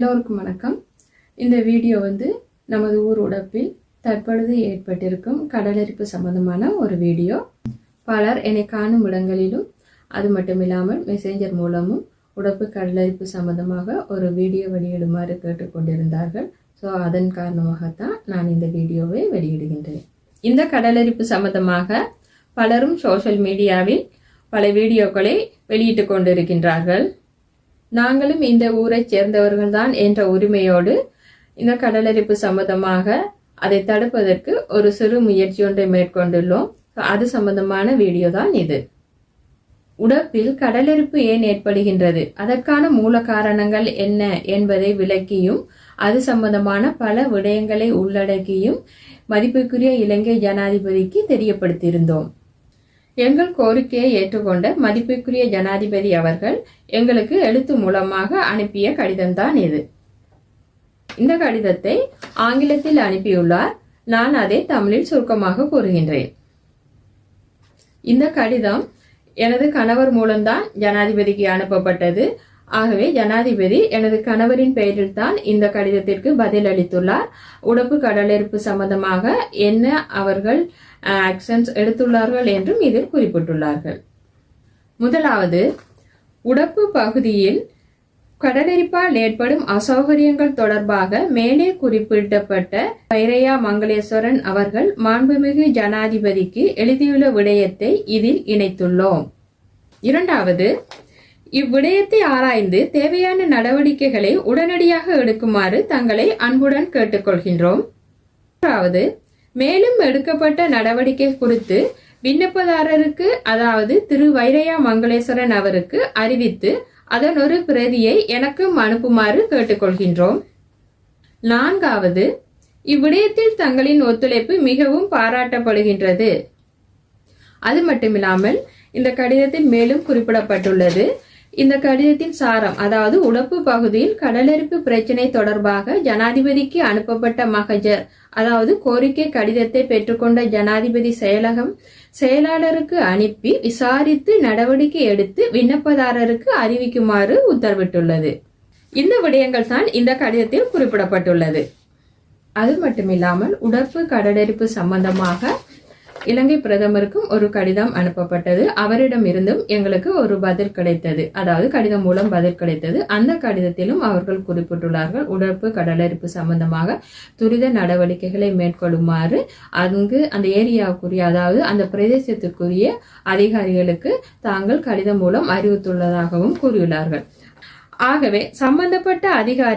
எல்லோருக்கும் வணக்கம். இந்த வீடியோ நமது ஊர் உடப்பில் தற்பொழுது ஏற்பட்டிருக்கும் கடலரிப்பு சம்பந்தமான ஒரு வீடியோ. பலர் என்னை காணும் இடங்களிலும் அது மட்டுமில்லாமல் மெசேஞ்சர் மூலமும் உடப்பு கடலரிப்பு சம்பந்தமாக ஒரு வீடியோ வெளியிடுமாறு கேட்டுக்கொண்டிருந்தார்கள். ஸோ அதன் காரணமாகத்தான் நான் இந்த வீடியோவை வெளியிடுகின்றேன். இந்த கடலரிப்பு சம்பந்தமாக பலரும் சோஷியல் மீடியாவில் பல வீடியோக்களை வெளியிட்டு கொண்டிருக்கின்றார்கள். நாங்களும் இந்த ஊரை சேர்ந்தவர்கள் தான் என்ற உரிமையோடு இந்த கடலரிப்பு சம்பந்தமாக அதை தடுப்பதற்கு ஒரு சிறு முயற்சி ஒன்றை மேற்கொண்டுள்ளோம். அது சம்பந்தமான வீடியோ தான் இது. உடப்பில் கடலரிப்பு ஏன் ஏற்படுகின்றது, அதற்கான மூல காரணங்கள் என்ன என்பதை விளக்கியும் அது சம்பந்தமான பல விடயங்களை உள்ளடக்கியும் மதிப்புக்குரிய இலங்கை ஜனாதிபதிக்கு தெரியப்படுத்தியிருந்தோம். எங்கள் கோரிக்கையை ஏற்றுக்கொண்ட மதிப்புக்குரிய ஜனாதிபதி அவர்கள் எங்களுக்கு எழுத்து மூலமாக அனுப்பிய கடிதம்தான் இது. இந்த கடிதத்தை ஆங்கிலத்தில் அனுப்பியுள்ளார். நான் அதை தமிழில் சுருக்கமாக கூறுகின்றேன். இந்த கடிதம் எனது கணவர் மூலம்தான் ஜனாதிபதிக்கு அனுப்பப்பட்டது. ஆகவே ஜனாதிபதி எனது கணவரின் பெயரில் தான் இந்த கடிதத்திற்கு பதில் அளித்துள்ளார். உடப்பு கடலரிப்பு சம்பந்தமாக என்ன அவர்கள் ஆக்ஷன்ஸ் எடுத்துள்ளார்கள் என்றும் இதில் குறிப்பிட்டுள்ளார்கள். முதலாவது, உடப்பு பகுதியில் கடலரிப்பால் ஏற்படும் அசௌகரியங்கள் தொடர்பாக மேலே குறிப்பிடப்பட்ட வைரையா மங்களேஸ்வரன் அவர்கள் மாண்புமிகு ஜனாதிபதிக்கு எழுதியுள்ள விடயத்தை இதில் இணைத்துள்ளோம். இரண்டாவது, இவ்விடயத்தை ஆராய்ந்து தேவையான நடவடிக்கைகளை உடனடியாக எடுக்குமாறு தங்களை அன்புடன் கேட்டுக்கொள்கின்றோம். மூன்றாவது, மேலும் எடுக்கப்பட்ட நடவடிக்கை குறித்து விண்ணப்பதாரருக்கு, அதாவது திரு வைரையா மங்களேஸ்வரன் அவருக்கு அறிவித்து அதன் ஒரு பிரதியை எனக்கும் அனுப்புமாறு கேட்டுக்கொள்கின்றோம். நான்காவது, இவ்விடயத்தில் தங்களின் ஒத்துழைப்பு மிகவும் பாராட்டப்படுகின்றது. அது மட்டுமில்லாமல் இந்த கடிதத்தில் மேலும் குறிப்பிடப்பட்டுள்ளது, இந்த கடிதத்தின் சாரம், அதாவது உடப்பு பகுதியில் கடலரிப்பு பிரச்சினை தொடர்பாக ஜனாதிபதிக்கு அனுப்பப்பட்ட மகஜர், அதாவது கோரிக்கை கடிதத்தை பெற்றுக்கொண்ட ஜனாதிபதி செயலகம் செயலாளருக்கு அனுப்பி விசாரித்து நடவடிக்கை எடுத்து விண்ணப்பதாரருக்கு அறிவிக்குமாறு உத்தரவிட்டுள்ளது. இந்த விடயங்கள் தான் இந்த கடிதத்தில் குறிப்பிடப்பட்டுள்ளது. அது மட்டுமில்லாமல் உடப்பு கடலரிப்பு சம்பந்தமாக இலங்கை பிரதமருக்கும் ஒரு கடிதம் அனுப்பப்பட்டது. அவரிடம் இருந்தும் எங்களுக்கு ஒரு பதில் கிடைத்தது, அதாவது கடிதம் மூலம் பதில் கிடைத்தது. அந்த கடிதத்திலும் அவர்கள் குறிப்பிட்டுள்ளார்கள், உடப்பு கடலரிப்பு சம்பந்தமாக துரித நடவடிக்கைகளை மேற்கொள்ளுமாறு அங்கு அந்த ஏரியாவுக்குரிய, அதாவது அந்த பிரதேசத்திற்குரிய அதிகாரிகளுக்கு தாங்கள் கடிதம் மூலம் அறிவித்துள்ளதாகவும் கூறியுள்ளார்கள். ஆகவே சம்பந்தப்பட்ட அதிகாரிகள்